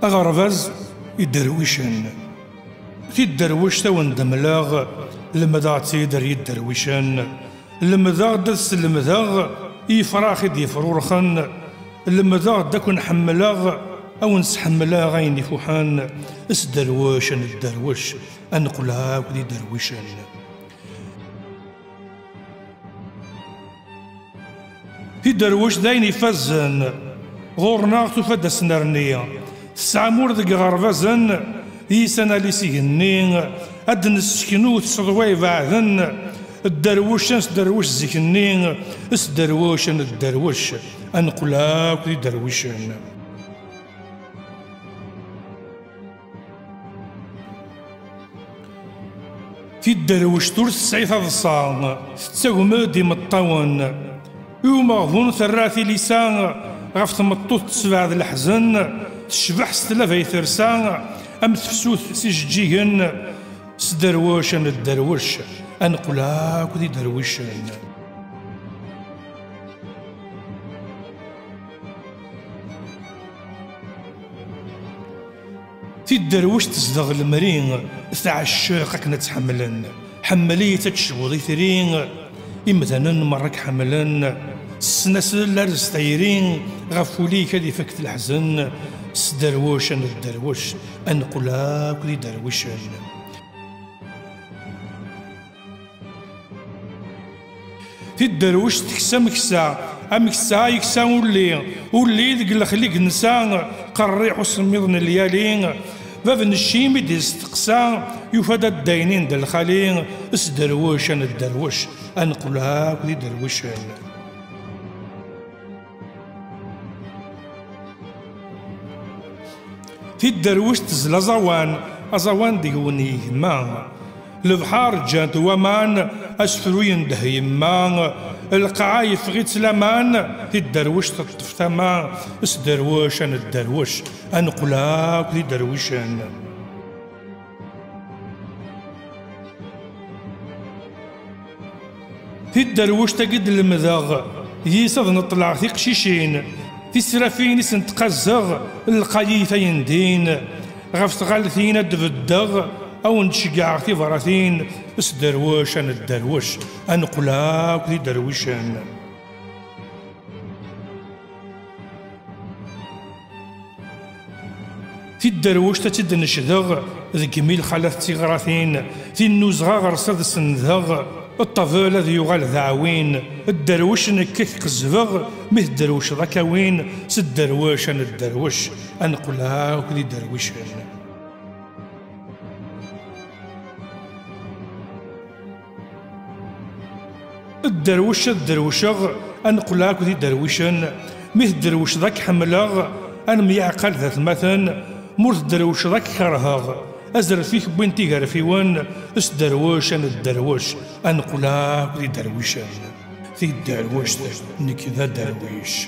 أغرباز يدرويشن في الدرويش تون دملاغ المذا تيدر يدرويشن المذا دس المذا يفراخ يفرورخن المذا داكن حملاغ أو نسحملا غين فوحان اسدروشن الدروش أنقلها ودي درويشن في دروش داين يفزن غورنا تفد سنرنية تسعمور ذك غربازن يسانا ليسيهنين أدن السكنو تصدوي بعدن الدروشن سدروش زيكنين اسدروشن الدروش أنقلها ودي درويشن في الدروش تورس سعيد الصام تتساوم ديم الطاون يوم غفون ثراثي لسان غف تمطوط تسبع الحزن تشبح ستلافا يثرسان أم تفسوث سجيهن سدروشن الدروش أنقلها كذي دروشن في الدروش تصدغ المرين تعشاق كنا تحملن حملية تشبوضي ثرين إمثلا مرك حملن السناسل لارز تايرين غفولي كذي فكت الحزن سدروشن الدروش أنقلها كذي دروشن في الدروش تكسا مكسا أمكسا يكسا ولي ذك الخليق نسا قريح وسميضن الليالين باب الشيم يستقسى يفاد الداينين دال الخالين اسدروشن الدروش أنقلها كذي دروشن في الدروش تزل أزوان ديوني ما البحار جانت ومان أسفروين دهي ما القعايف غيت سلامان في الدروش تطف ثما اسدروشن الدروش أنقلها كذي دروشن في الدروش تجد المذاغ يصد نطلع في قشيشين في السرافين سنتقزغ القايثين دين غف تغالثين دفدغ أو نشقع في براثين اسدروشن الدروش أنقلها كذي دروشن في الدروش تتد نشذغ ذك ميل خلث تغراثين في النزغة غرصد سنذغ الطفل ذي يغال ذعوين الدروش نكك قزفغ مثل الدروش ذكاوين سدروشن الدروش أنقلها كذي دروشن الدروشغ أنقلها كذي دروشن مثل دروش ذاك حملغ أنا ميعقل ذات مثلا مرث دروش ذاك كرهغ أزر فيك بنتي غرفيون اسدروشن الدروش أنقلها كذي دروشن في الدروش نكذا درويش